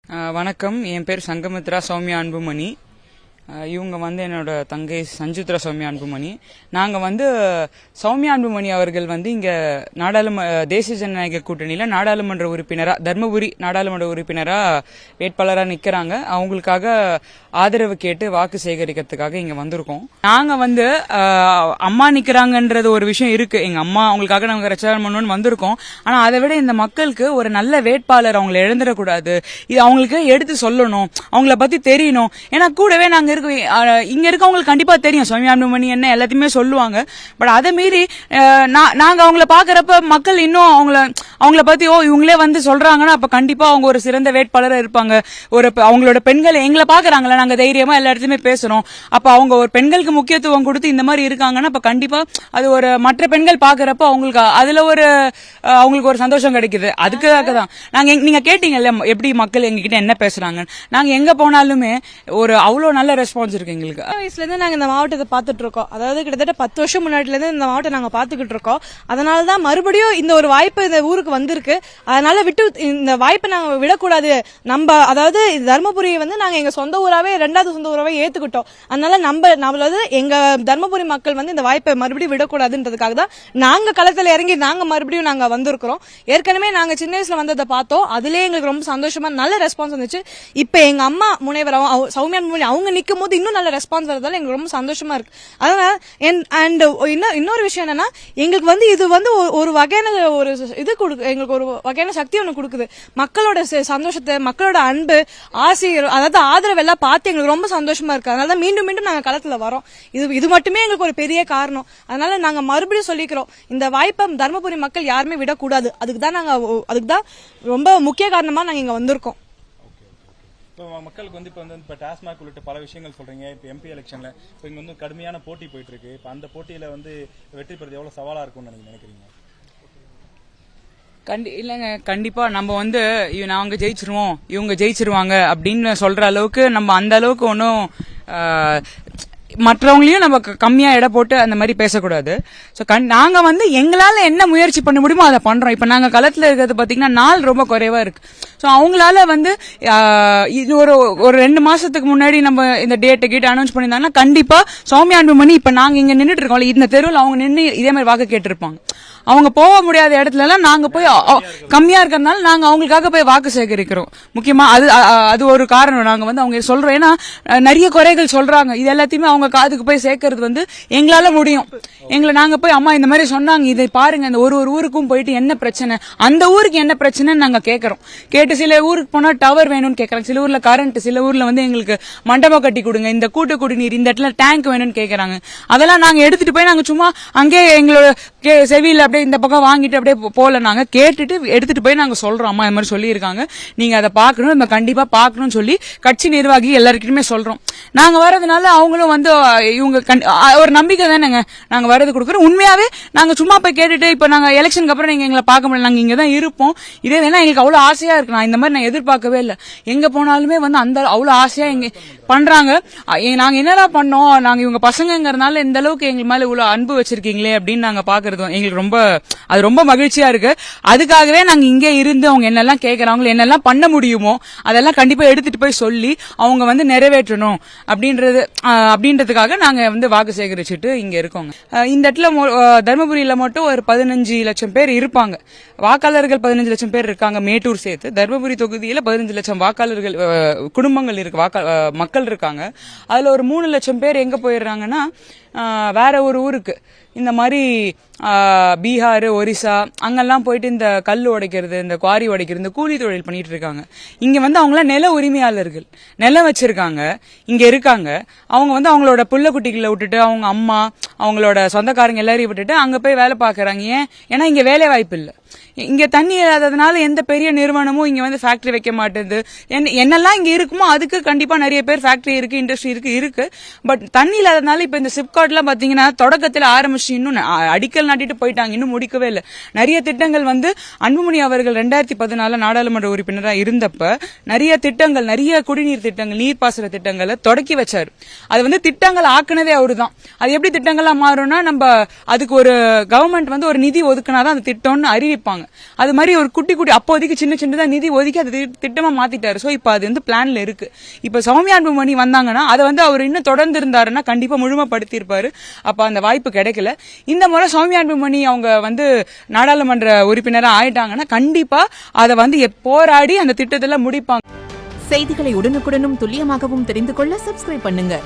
வணக்கம். என் பேர் சங்கமித்ரா சௌமியா அன்புமணி. இவங்க வந்து என்னோட தங்கை சஞ்சுத்ரா சௌமியா அன்புமணி. நாங்கள் சௌமியா அன்புமணி அவர்கள் இங்கே தேசிய ஜனநாயக கூட்டணியில் நாடாளுமன்ற உறுப்பினராக, தர்மபுரி நாடாளுமன்ற உறுப்பினராக வேட்பாளராக நிற்கிறாங்க. அவங்களுக்காக ஆதரவு கேட்டு வாக்கு சேகரிக்கிறதுக்காக இங்கே வந்திருக்கோம். நாங்கள் அம்மா நிற்கிறாங்கன்றது ஒரு விஷயம் இருக்கு. எங்கள் அம்மா அவங்களுக்காக நாங்கள் பிரச்சாரம் பண்ணணும்னு வந்திருக்கோம். ஆனால் அதை விட இந்த மக்களுக்கு ஒரு நல்ல வேட்பாளர் அவங்களை எழுந்துடக்கூடாது, இது அவங்களுக்கு எடுத்து சொல்லணும், அவங்கள பற்றி தெரியணும். ஏன்னா கூடவே நாங்கள் இங்க இருக்கவங்களுக்கு கண்டிப்பா தெரியும் சௌமியா அன்புமணி என்ன எல்லாத்தையுமே சொல்லுவாங்க. பட் அதை மீறி நாங்க அவங்கள பாக்குறப்ப மக்கள் இன்னும் அவங்கள பத்தி இவங்களே சொல்றாங்கன்னா அப்ப கண்டிப்பா அவங்க ஒரு சிறந்த வேட்பாளராக இருப்பாங்க. அவங்களோட பெண்கள் எங்களை பாக்குறாங்களா, நாங்க தைரியமா எல்லா இடத்துலயுமே பேசுறோம். அப்ப அவங்க ஒரு பெண்களுக்கு முக்கியத்துவம் கொடுத்து இந்த மாதிரி இருக்காங்கன்னா அப்ப கண்டிப்பா அது ஒரு மற்ற பெண்கள் பாக்குறப்ப அவங்களுக்கு அதுல அவங்களுக்கு ஒரு சந்தோஷம் கிடைக்குது. அதுக்காக தான் நீங்க கேட்டீங்கல்ல எப்படி மக்கள் எங்ககிட்ட என்ன பேசுறாங்க. நாங்க எங்க போனாலுமே அவ்வளவு நல்ல ரெஸ்பான்ஸ் இருக்கு எங்களுக்கு. வயசுல இருந்து நாங்க இந்த மாவட்டத்தை பாத்துட்டு இருக்கோம். அதாவது கிட்டத்தட்ட 10 வருஷம் முன்னாடில இருந்து இந்த மாவட்டம் நாங்க பாத்துக்கிட்டு இருக்கோம். அதனாலதான் மறுபடியும் இந்த ஒரு வாய்ப்பு இந்த ஊருக்கு வந்திருக்கு. அதனால இந்த வாய்ப்பை நாங்க விடக்கூடாது. அதாவது தர்மபுரி நாங்க எங்க சொந்த ஊராவே, 2வது சொந்த ஊராவே ஏத்துக்கிட்டோம். அதனால நம்மளது எங்க தர்மபுரி மக்கள் இந்த வாய்ப்பை மறுபடியும் விடக்கூடாதுன்றதுக்காக தான் நாங்க களத்துல இறங்கி நாங்க மறுபடியும் நாங்க வந்திருக்கிறோம். ஏற்கனவே நாங்க சின்ன வயசுல வந்ததை பார்த்தோம். அதுலயே எங்களுக்கு ரொம்ப சந்தோஷமா நல்ல ரெஸ்பான்ஸ் வந்துச்சு. இப்ப எங்க அம்மா முனைவர் சௌமியா அவங்க நிக்கும் போது இன்னும் நல்ல ரெஸ்பான்ஸ் வரதால எங்களுக்கு ரொம்ப சந்தோஷமா இருக்கு. அதனால இன்னொரு விஷயம் என்னன்னா, எங்களுக்கு இது ஒரு வகையான ஒரு இது எங்களுக்கு ஒரு வகையான சக்தி ஒண்ணு கொடுக்குது. மக்களோட சந்தோஷத்தை, மக்களோட அன்பு, ஆசை, அதாவது ஆதரவு எல்லாம் பார்த்து எங்களுக்கு ரொம்ப சந்தோஷமா இருக்கு. அதனால மீண்டும் மீண்டும் நாங்க களத்துல வரோம். இது மட்டுமே எங்களுக்கு ஒரு பெரிய காரணம். அதனால நாங்க மறுபடியும் சொல்லிக்கிறோம், இந்த வாய்ப்பை தர்மபுரி மக்கள் யாருமே விடக்கூடாது. அதுக்குதான் ரொம்ப முக்கிய காரணமா நாங்க இங்க வந்திருக்கோம். இப்போ மக்களுக்கு இப்போ டாஸ்மாக் உள்ளிட்ட பல விஷயங்கள் சொல்றீங்க. இப்போ எம்பி எலெக்ஷன்ல இப்போ இங்க கடுமையான போட்டி போயிட்டு இருக்கு. இப்போ அந்த போட்டியில வெற்றி பெறது எவ்வளவு சவாலா இருக்கும்னு நீங்க நினைக்கிறீங்க? இல்லங்க, கண்டிப்பா நம்ம நாங்க ஜெயிச்சிருவோம், இவங்க ஜெயிச்சிருவாங்க அப்படின்னு சொல்ற அளவுக்கு நம்ம அந்த அளவுக்கு ஒன்னும் மற்றவங்களையும் நம்ம கம்மியா எடை போட்டு அந்த மாதிரி பேசக்கூடாது. நாங்க எங்களால என்ன முயற்சி பண்ண முடியுமோ அதை பண்றோம். இப்ப நாங்க களத்துல இருக்கிறது பாத்தீங்கன்னா நாள் ரொம்ப குறைவா இருக்கு. சோ அவங்களால இது ஒரு 2 மாசத்துக்கு முன்னாடி நம்ம இந்த டேட்டு கிட்ட அனௌன்ஸ் பண்ணியிருந்தாங்கன்னா கண்டிப்பா சௌமியா அன்புமணி இப்ப நாங்க இங்க நின்றுட்டு இருக்கோம், இந்த தெருவில் அவங்க நின்று இதே மாதிரி வாக்கு கேட்டிருப்பாங்க. அவங்க போக முடியாத இடத்துல எல்லாம் நாங்க போய் கம்மியா இருக்கிறதுனால நாங்க அவங்களுக்காக போய் வாக்கு சேகரிக்கிறோம். முக்கியமா அது ஒரு காரணம். நாங்க அவங்க சொல்றோம். ஏன்னா நிறைய குறைகள் சொல்றாங்க. இது எல்லாத்தையுமே அவங்க காதுக்கு போய் சேர்க்கறது எங்களால முடியும். நாங்க போய் அம்மா இந்த மாதிரி சொன்னாங்க, இதை பாருங்க, இந்த ஒரு ஊருக்கும் போயிட்டு என்ன பிரச்சனை, அந்த ஊருக்கு என்ன பிரச்சனைன்னு நாங்க கேட்கறோம். கேட்டு சில ஊருக்கு போனா டவர் வேணும்னு கேட்கறாங்க, சில ஊர்ல கரண்ட், சில ஊர்ல எங்களுக்கு மண்டபம் கட்டி கொடுங்க, இந்த கூட்டு குடிநீர், இந்த இடத்துல டேங்க் வேணும்னு கேட்கறாங்க. அதெல்லாம் நாங்க எடுத்துட்டு போய் நாங்க சும்மா அங்கே எங்களோட செவியில அப்படியே இந்த பக்கம் வாங்கிட்டு அப்படியே போல நாங்க கேட்டுட்டு எடுத்துட்டு போய் நாங்க சொல்றோம். அம்மா இந்த மாதிரி சொல்லி இருக்காங்க, நீங்க அதை பாக்கணும், நம்ம கண்டிப்பா பாக்கணும்னு சொல்லி கட்சி நிர்வாகி எல்லாருக்கிட்டுமே சொல்றோம். நாங்க வர்றதுனால அவங்களும் இவங்க ஒரு நம்பிக்கை தானேங்க நாங்க வர்றது கொடுக்குறோம். உண்மையாவே நாங்க சும்மா போய் கேட்டுட்டு இப்ப நாங்க எலெக்ஷனுக்கு அப்புறம் நீங்க எங்களை பார்க்க முடியல, நாங்க இங்கதான் இருப்போம், இதே எங்களுக்கு அவ்வளவு ஆசையா இருக்கு. நான் இந்த மாதிரி நான் எதிர்பார்க்கவே இல்லை. எங்க போனாலுமே அந்த அவ்வளவு ஆசையா எங்க பண்றாங்க. நாங்க என்னடா பண்ணோம், நாங்க இவங்க பசங்கிறதுனால இந்த அளவுக்கு எங்க மேல இவ்வளவு அன்பு வச்சிருக்கீங்களே அப்படின்னு நாங்க பாக்குறது எங்களுக்கு அது ரொம்ப மகிழ்ச்சியா இருக்கு. அதுக்காகவே நாங்க இங்கே இருந்து அவங்க என்னெல்லாம் கேட்கறாங்களோ, என்னெல்லாம் பண்ண முடியுமோ அதெல்லாம் கண்டிப்பா எடுத்துட்டு போய் சொல்லி அவங்க நிறைவேற்றணும் அப்படின்றதுக்காக நாங்க வாக்கு சேகரிச்சுட்டு இங்க இருக்கோங்க. இந்த இடத்துல தர்மபுரியில மட்டும் ஒரு 15 லட்சம் பேர் இருப்பாங்க. வாக்காளர்கள் 15 லட்சம் பேர் இருக்காங்க, மேட்டூர் சேர்த்து. தர்மபுரி தொகுதியில 15 லட்சம் வாக்காளர்கள் குடும்பங்கள் இருக்கு, மக்கள் இருக்காங்க. அதுல ஒரு 3 லட்சம் பேர் எங்க போயிடுறாங்கன்னா வேற ஒரு ஊருக்கு, இந்த மாதிரி பீகார், ஒரிசா அங்கெல்லாம் போயிட்டு இந்த கல் உடைக்கிறது, இந்த குவாரி உடைக்கிறது, இந்த கூலி தொழில் பண்ணிட்டு இருக்காங்க. இங்க அவங்களாம் நில உரிமையாளர்கள், நிலம் வச்சிருக்காங்க, இங்க இருக்காங்க. அவங்க அவங்களோட புள்ள குட்டிகளை விட்டுட்டு, அவங்க அம்மா, அவங்களோட சொந்தக்காரங்க எல்லாரையும் விட்டுட்டு அங்க போய் வேலை பாக்குறாங்க. ஏன்னா இங்க வேலை வாய்ப்பு இல்லை. இங்க தண்ணி இல்லாததுனால எந்த பெரிய நிறுவனமும் இங்க ஃபேக்டரி வைக்க மாட்டேது. என்னெல்லாம் இங்க இருக்குமோ அதுக்கு கண்டிப்பா நிறைய பேர் ஃபேக்டரி இருக்கு, இண்டஸ்ட்ரி இருக்கு. பட் தண்ணி இல்லாததுனால இப்ப இந்த சிப்காட் எல்லாம் பாத்தீங்கன்னா தொடக்கத்தில் ஆரம்பிச்சு இன்னும் அடிக்கல் நாட்டிட்டு போயிட்டாங்க, இன்னும் முடிக்கவே இல்லை. நிறைய திட்டங்கள் அன்புமணி அவர்கள் 2014 நாடாளுமன்ற உறுப்பினராக இருந்தப்ப நிறைய திட்டங்கள், நிறைய குடிநீர் திட்டங்கள், நீர்ப்பாசன திட்டங்களை தொடக்கி வச்சாரு. அது திட்டங்கள் ஆக்குனதே அவருதான். அது எப்படி திட்டங்களா மாறும்னா, நம்ம அதுக்கு ஒரு கவர்மெண்ட் ஒரு நிதி ஒதுக்குனாதான் அந்த திட்டம்னு அறிவிப்பாங்க. முடிப்பாங்க. அது மாதிரி ஒரு குட்டி அப்போதைக்கு சின்னதா நிதி ஒதுக்கி அது திட்டமா மாத்திட்டாரு. சோ இப்ப அது வந்து பிளான்ல இருக்கு. இப்ப சௌமியா அன்புமணி வந்தாங்கன்னா அதை வந்து அவர் இன்னும் தொடர்ந்து இருந்தாருன்னா கண்டிப்பா முழுமைப்படுத்தி இருப்பாரு. அப்ப அந்த வாய்ப்பு கிடைக்கல. இந்த முறை சௌமியா அன்புமணி அவங்க வந்து நாடாளுமன்ற உறுப்பினரா ஆயிட்டாங்கன்னா கண்டிப்பா அதை வந்து போராடி அந்த திட்டத்துல முடிப்பாங்க. செய்திகளை உடனுக்குடனும் துல்லியமாகவும் தெரிந்து கொள்ள சப்ஸ்கிரைப் பண்ணுங்க.